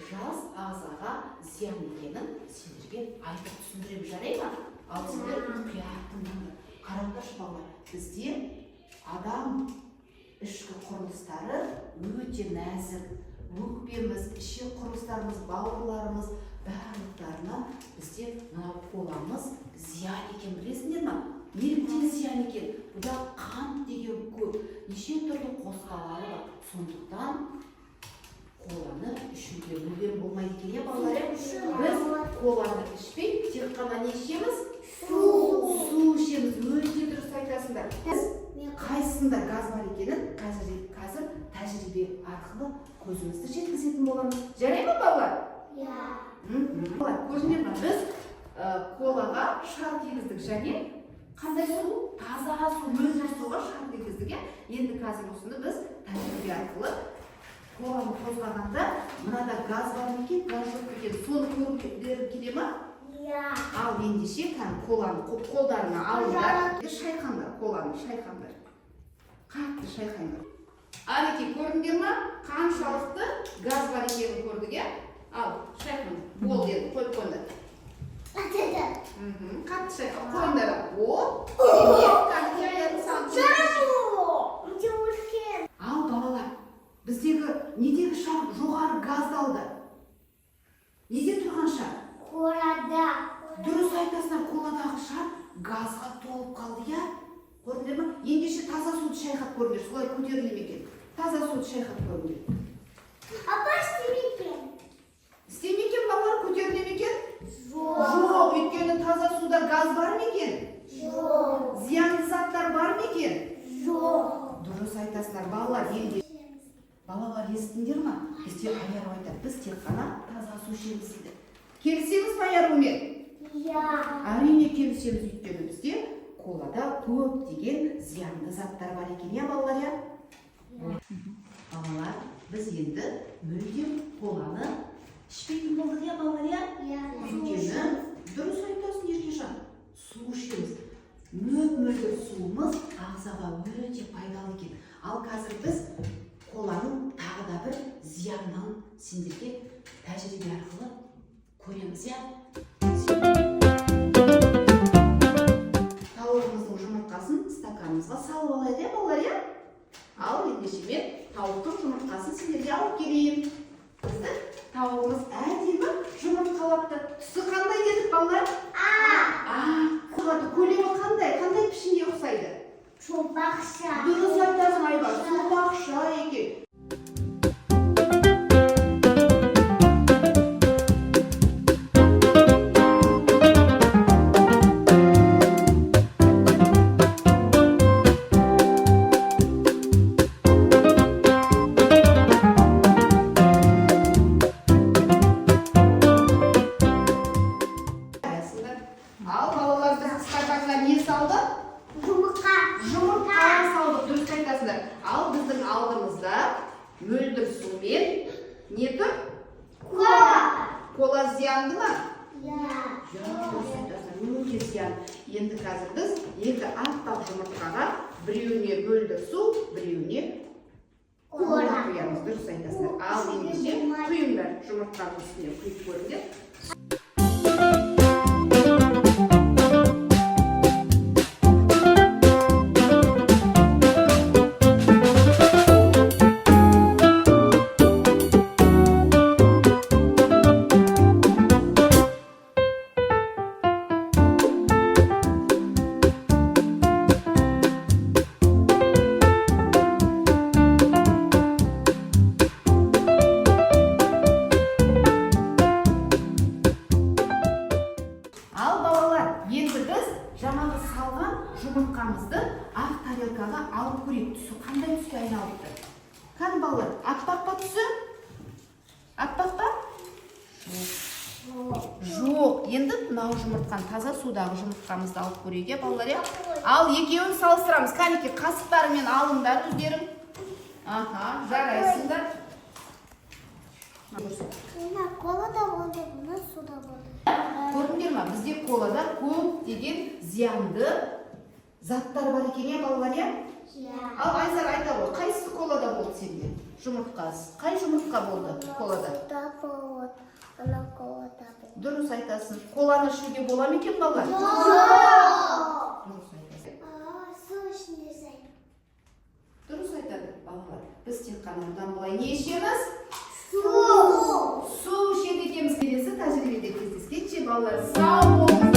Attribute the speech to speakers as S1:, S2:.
S1: жас ағзаға зиян екенін сендерге айтып түсіндіремін, жарай ма? Ал сендер мұқият тыңдаңдар. Қараңдаршы балалар, бізде адам ішкі құрылыстары өте нәзік. Өкпеміз, ішек құрылыстарымыз, бауырларымыз барлықтарына бізде мынау коламыз зиян екен, білесіңдер ме? Неліктен зиян екен? Бұда қант деген көп, неше түрлі қоспалары бар. Сондықтан коланы ішуге мүлдем болмайды екен, балалар. Біз коланы ішпей, тек қана не ішеміз? Су ішеміз. Өте дұрыс айтасыңдар. Қайсында газ бар екенін қазір тәжірибе арқылы көзімізді жеткізетін боламыз. Жарай ма, балалар? Көрдіңдер ме? Біз колаға шар кигіздік, және қандай су? Таза су, мөлдір суға шар кигіздік. Енді қазір осыны біз тәжірибе арқылы коланы қозғағанда мынада газ бар екен, газ жоқ екен. Соны көргілері келе ма? Ал ендеше коланы қолдарына алыңдар, шайқаңдар, коланы шайқаңдар. Қатты шайқаңдар. Алеке, көрдіңдер ма? Қаншалықты газ бар екенін көрдік, Ал, шайқаңдар. Бол деді, қойып қойыңдар. Қатты шайқап қойыңдар. О, керемет. Аяғын салып. Ал, балалар, біздегі недегі шар жоғары газды алды? Неде тұрған шар?
S2: Колада.
S1: Дұрыс айтасыңдар, коладағы шар газға толып қалды, Көрдіңдер ме? Ендеше таза суды шайқап көріңдер, солай көтеріле ме екен? Таза суды шайқап көріңдер.
S2: Апа, істемекен.
S1: Істемекен, балалар, көтеріле ме екен?
S2: Жоқ.
S1: Өйткені таза суда газ бар ма екен?
S2: Жоқ.
S1: Зиянды заттар бар ма екен?
S2: Жоқ.
S1: Дұрыс айтасыңдар, балалар. Балалар, естіңдер ме? Бізде Айару айтады, біз тек қана таза су ішеміз дейді. Келісеміз бе Айарумен? Әрине келісеміз, өйткені бізде колада көп деген зиянды заттар бар екен, балалар, Балалар, біз енді мүлдем коланы ішпейтін болдық, балалар, Өйткені дұрыс айтасың, Еркежан, су ішеміз. Мөлдір суымыз ағзаға өте пайдалы екен. Ал қазір біз коланың тағы да бір зиянын сендерге тәжірибе арқылы көреміз, Тауығымыздың жұмыртқасын стаканымызға салып алайық, балалар, Ал ендеше мен тауықтың жұмыртқасын сендерге алып келейін. Біздің тауығымыз әдемі жұмыртқалапты. Түсі қандай дедік, балалар? Көлемі қандай пішінге ұқсайды?
S2: Сопақша.
S1: Дұрыс айтасың, Айбар, сопақша екен. Ал балалар, біз стаканға не салды? Жұмыртқа салдық, дұрыс айтасыңдар. Ал біздің алдымызда мөлдір сумен не тұр? Кола зиянды ма? Дұрыс айтасыңдар, өте зиян. Енді қазір біз екі аппақ жұмыртқаға біреуіне мөлдір су, біреуіне кола құямыз, дұрыс айтасыңдар. Ал ендеше құйыңдар, жұмыртқаның үстіне құйып көріңдер. Жаңағы салған жұмыртқамызды ақ тарелкаға алып көрейік. Түсі қандай түске айналыпты? Қан балалар, аппақ па түсі? Аппақ па? Жоқ. Енді мынау жұмыртқаны, таза судағы жұмыртқамызды алып көрейік, балалар. Ал екеуін салыстырамыз. Қанеке, қасықтарымен алыңдар өздерің. Жарайсыңдар.
S2: Колада болды, бұны суда болды.
S1: Көрдіңдер ме? Бізде колада көп деген зиянды заттар бар екен, балалар,
S2: Иә.
S1: Ал Айзар айта ғой, қайсысы колада болды сенде? жұмыртқасы. Қай жұмыртқа болды колада?
S2: Suda болады. Ана колада болады.
S1: Дұрыс айтасың. Коланы ішуге бола ма екен балалар? Дұрыс айтасың.
S2: Су ішінде сай.
S1: Дұрыс айтады балалар. Біз тек қана бұдан былай не ішеміз?
S2: Су.
S1: Су ішеді екенбіз. Келесі тәжірибеде кездескенше балалар сау болыңыздар.